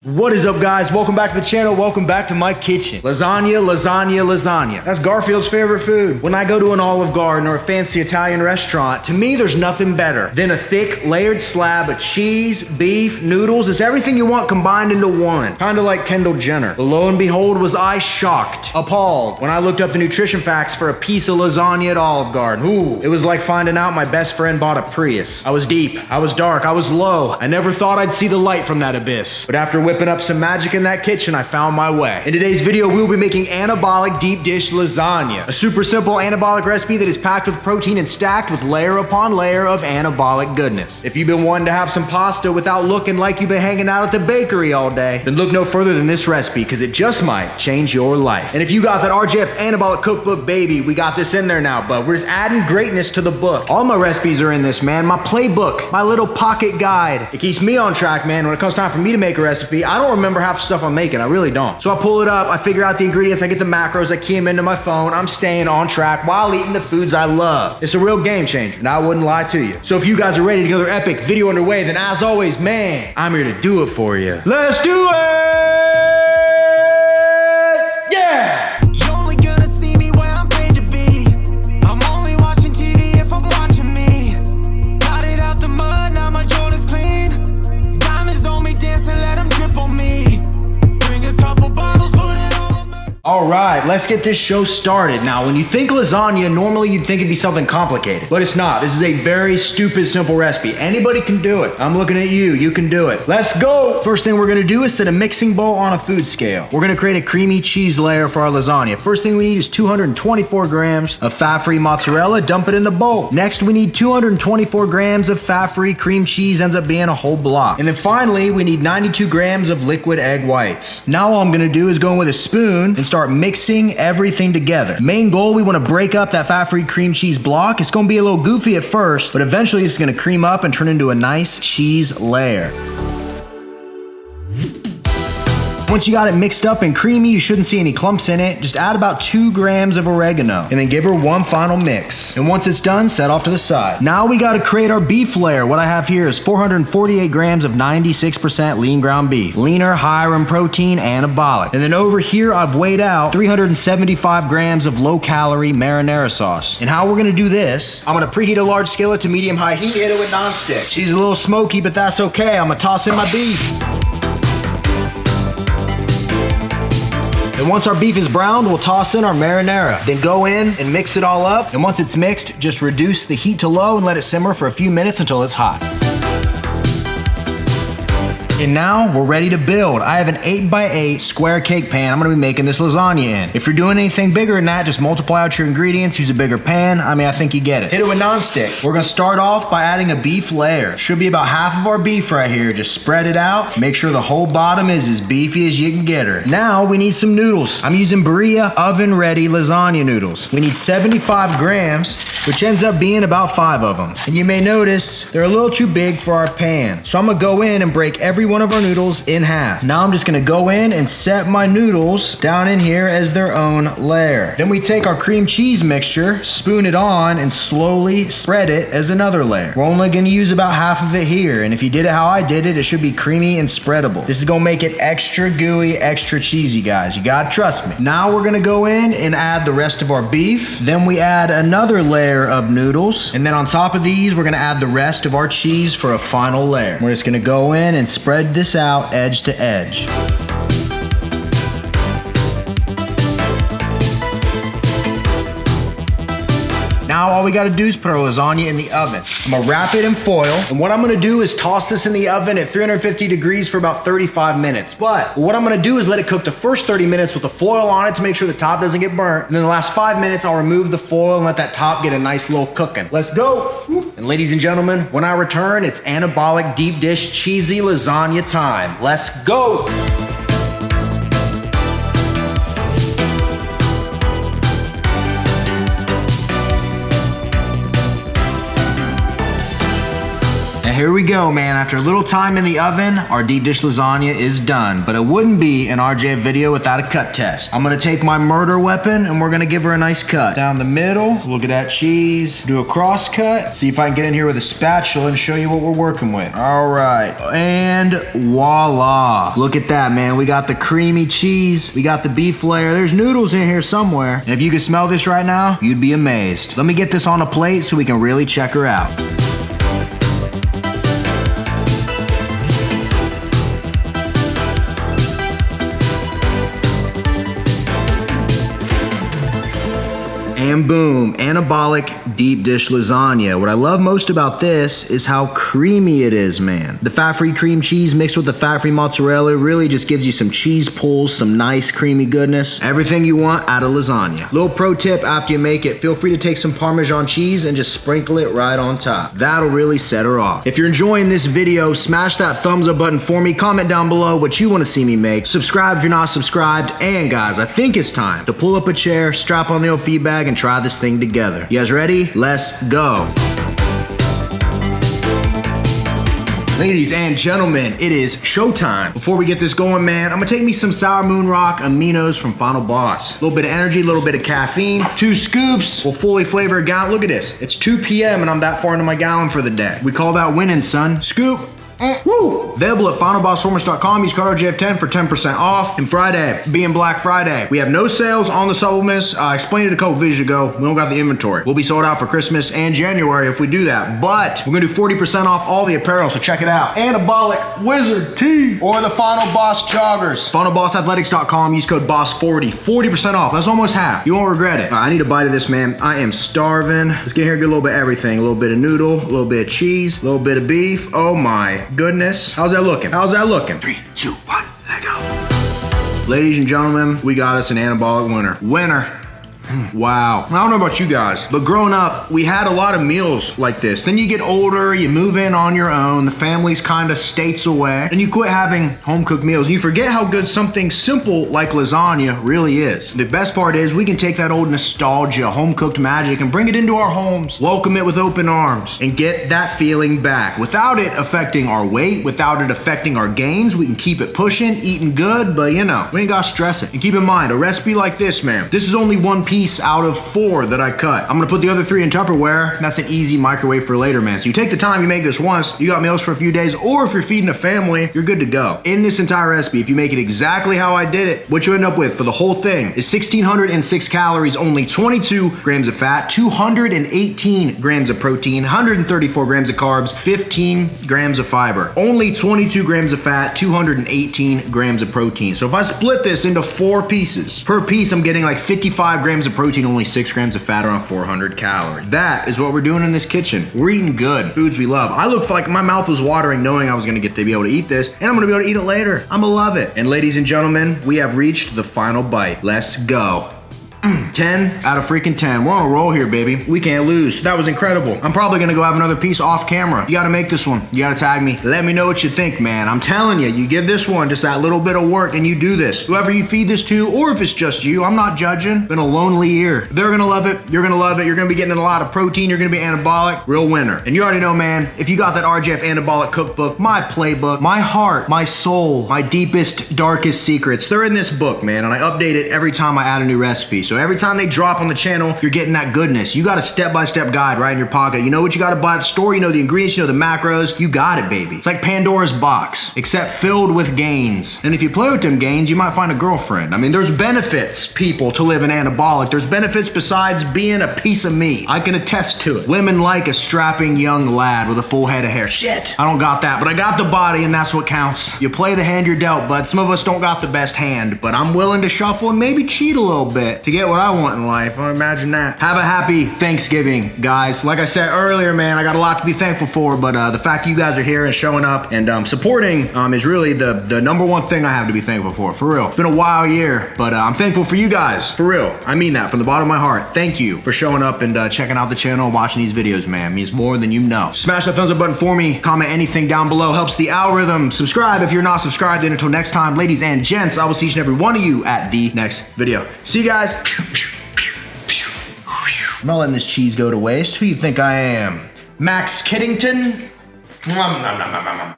What is up, guys? Welcome back to the channel. Welcome back to my kitchen. Lasagna, lasagna, lasagna. That's Garfield's favorite food. When I go to an Olive Garden or a fancy Italian restaurant, to me, there's nothing better than a thick, layered slab of cheese, beef, noodles. It's everything you want combined into one. Kind of like Kendall Jenner. But lo and behold, was I shocked, appalled, when I looked up the nutrition facts for a piece of lasagna at Olive Garden. Ooh, it was like finding out my best friend bought a Prius. I was deep, I was dark, I was low. I never thought I'd see the light from that abyss. But after whipping up some magic in that kitchen, I found my way. In today's video, we'll be making anabolic deep dish lasagna. A super simple anabolic recipe that is packed with protein and stacked with layer upon layer of anabolic goodness. If you've been wanting to have some pasta without looking like you've been hanging out at the bakery all day, then look no further than this recipe, because it just might change your life. And if you got that RJF Anabolic Cookbook, baby, we got this in there now, bud. We're just adding greatness to the book. All my recipes are in this, man. My playbook, my little pocket guide. It keeps me on track, man. When it comes time for me to make a recipe, I don't remember half the stuff I'm making. I really don't. So I pull it up, I figure out the ingredients, I get the macros, I key them into my phone. I'm staying on track while eating the foods I love. It's a real game changer, and I wouldn't lie to you. So if you guys are ready to get another epic video underway, then as always, man, I'm here to do it for you. Let's do it! Yeah! All right, let's get this show started. Now, when you think lasagna, normally you'd think it'd be something complicated, but it's not. This is a very stupid, simple recipe. Anybody can do it. I'm looking at you. You can do it. Let's go. First thing we're gonna do is set a mixing bowl on a food scale. We're gonna create a creamy cheese layer for our lasagna. First thing we need is 224 grams of fat-free mozzarella. Dump it in the bowl. Next, we need 224 grams of fat-free cream cheese. Ends up being a whole block. And then finally, we need 92 grams of liquid egg whites. Now all I'm gonna do is go in with a spoon and start mixing everything together. Main goal, we want to break up that fat-free cream cheese block. It's going to be a little goofy at first, but eventually it's going to cream up and turn into a nice cheese layer. Once you got it mixed up and creamy, you shouldn't see any clumps in it. Just add about 2 grams of oregano and then give her one final mix. And once it's done, set off to the side. Now we got to create our beef layer. What I have here is 448 grams of 96% lean ground beef. Leaner, higher in protein, anabolic. And then over here, I've weighed out 375 grams of low-calorie marinara sauce. And how we're going to do this, I'm going to preheat a large skillet to medium-high heat, hit it with nonstick. She's a little smoky, but that's okay. I'm going to toss in my beef. And once our beef is browned, we'll toss in our marinara. Then go in and mix it all up. And once it's mixed, just reduce the heat to low and let it simmer for a few minutes until it's hot. And now we're ready to build. I have an 8x8 square cake pan I'm gonna be making this lasagna in. If you're doing anything bigger than that, just multiply out your ingredients, use a bigger pan. I mean, I think you get it. Hit it with nonstick. We're gonna start off by adding a beef layer. Should be about half of our beef right here. Just spread it out. Make sure the whole bottom is as beefy as you can get her. Now we need some noodles. I'm using Berea oven-ready lasagna noodles. We need 75 grams, which ends up being about 5 of them. And you may notice they're a little too big for our pan. So I'm gonna go in and break every one of our noodles in half. Now I'm just gonna go in and set my noodles down in here as their own layer. Then we take our cream cheese mixture, spoon it on, and slowly spread it as another layer. We're only gonna use about half of it here, and if you did it how I did it, it should be creamy and spreadable. This is gonna make it extra gooey, extra cheesy, guys. You gotta trust me. Now we're gonna go in and add the rest of our beef. Then we add another layer of noodles, and then on top of these, we're gonna add the rest of our cheese for a final layer. We're just gonna go in and spread this out edge to edge. Now all we gotta do is put our lasagna in the oven. I'm gonna wrap it in foil, and what I'm gonna do is toss this in the oven at 350 degrees for about 35 minutes. But what I'm gonna do is let it cook the first 30 minutes with the foil on it to make sure the top doesn't get burnt. And then the last 5 minutes, I'll remove the foil and let that top get a nice little cooking. Let's go. And ladies and gentlemen, when I return, it's anabolic deep dish cheesy lasagna time. Let's go. here we go, man. After a little time in the oven, our deep dish lasagna is done, but it wouldn't be an RJ video without a cut test. I'm gonna take my murder weapon and we're gonna give her a nice cut. Down the middle, look at that cheese. Do a cross cut. See if I can get in here with a spatula and show you what we're working with. All right, and voila. Look at that, man. We got the creamy cheese. We got the beef layer. There's noodles in here somewhere. And if you could smell this right now, you'd be amazed. Let me get this on a plate so we can really check her out. And boom, Anabolic deep dish lasagna. What I love most about this is how creamy it is, man. The fat-free cream cheese mixed with the fat-free mozzarella really just gives you some cheese pulls, some nice creamy goodness. Everything you want out of lasagna. Little pro tip after you make it, feel free to take some Parmesan cheese and just sprinkle it right on top. That'll really set her off. If you're enjoying this video, smash that thumbs up button for me. Comment down below what you want to see me make. Subscribe if you're not subscribed. And guys, I think it's time to pull up a chair, strap on the old feed bag, and try this thing together. You guys ready? Let's go. Ladies and gentlemen, it is showtime. Before we get this going, man, I'm gonna take me some Sour Moon Rock aminos from Final Boss. A little bit of energy, a little bit of caffeine. 2 scoops will fully flavor a gallon. Look at this. It's 2 p.m. and I'm that far into my gallon for the day. We call that winning, son. Scoop. Woo! Available at finalbossformers.com. Use code RJF10 for 10% off. And Friday, being Black Friday, we have no sales on the supplements. I explained it a couple videos ago. We don't got the inventory. We'll be sold out for Christmas and January if we do that. But we're gonna do 40% off all the apparel, so check it out. Anabolic Wizard Tee or the Final Boss joggers. Finalbossathletics.com. Use code BOSS40. 40% off. That's almost half. You won't regret it. I need a bite of this, man. I am starving. Let's get here and get a little bit of everything. A little bit of noodle, a little bit of cheese, a little bit of beef. Oh my goodness. How's that looking? How's that looking? 3, 2, 1, let go. Ladies and gentlemen, we got us an anabolic winner. Winner. Wow. I don't know about you guys, but growing up, we had a lot of meals like this. Then you get older, you move in on your own, the family's kind of states away, and you quit having home-cooked meals, and you forget how good something simple like lasagna really is. The best part is we can take that old nostalgia, home-cooked magic, and bring it into our homes, welcome it with open arms, and get that feeling back. Without it affecting our weight, without it affecting our gains, we can keep it pushing, eating good, but you know, we ain't gotta stress it. And keep in mind, a recipe like this, man, this is only 1 piece out of 4 that I cut. I'm gonna put the other 3 in Tupperware. That's an easy microwave for later, man. So you take the time, you make this once, you got meals for a few days, or if you're feeding a family, you're good to go. In this entire recipe, if you make it exactly how I did it, what you end up with for the whole thing is 1,606 calories, only 22 grams of fat, 218 grams of protein, 134 grams of carbs, 15 grams of fiber. Only 22 grams of fat, 218 grams of protein. So if I split this into 4 pieces, per piece I'm getting like 55 grams of protein, only 6 grams of fat, around 400 calories. That is what we're doing in this kitchen. We're eating good, foods we love. I look like my mouth was watering knowing I was gonna get to be able to eat this, and I'm gonna be able to eat it later. I'm gonna love it. And ladies and gentlemen, we have reached the final bite. Let's go. 10 out of freaking 10. We're on a roll here, baby. We can't lose. That was incredible. I'm probably gonna go have another piece off camera. You gotta make this one. You gotta tag me. Let me know what you think, man. I'm telling you, you give this one just that little bit of work and you do this. Whoever you feed this to, or if it's just you, I'm not judging. Been a lonely year. They're gonna love it. You're gonna love it. You're gonna be getting a lot of protein. You're gonna be anabolic. Real winner. And you already know, man, if you got that RJF Anabolic cookbook, my playbook, my heart, my soul, my deepest, darkest secrets, they're in this book, man. And I update it every time I add a new recipe. So every time they drop on the channel, you're getting that goodness. You got a step-by-step guide right in your pocket. You know what you got to buy at the store, you know the ingredients, you know the macros, you got it, baby. It's like Pandora's box, except filled with gains. And if you play with them gains, you might find a girlfriend. I mean, there's benefits, people, to live in anabolic. There's benefits besides being a piece of meat. I can attest to it. Women like a strapping young lad with a full head of hair. Shit, I don't got that, but I got the body, and that's what counts. You play the hand you're dealt, bud. Some of us don't got the best hand, but I'm willing to shuffle and maybe cheat a little bit to get what I want in life. I imagine that. Have a happy Thanksgiving, guys. Like I said earlier, man, I got a lot to be thankful for, but the fact you guys are here and showing up and supporting is really the number one thing I have to be thankful for real. It's been a wild year, but I'm thankful for you guys, for real. I mean that from the bottom of my heart. Thank you for showing up and checking out the channel and watching these videos, man. It means more than you know. Smash that thumbs up button for me. Comment anything down below. Helps the algorithm. Subscribe if you're not subscribed. And until next time, ladies and gents, I will see each and every one of you at the next video. See you guys. I'm not letting this cheese go to waste. Who you think I am? Max Kiddington? Nom, nom, nom, nom, nom, nom.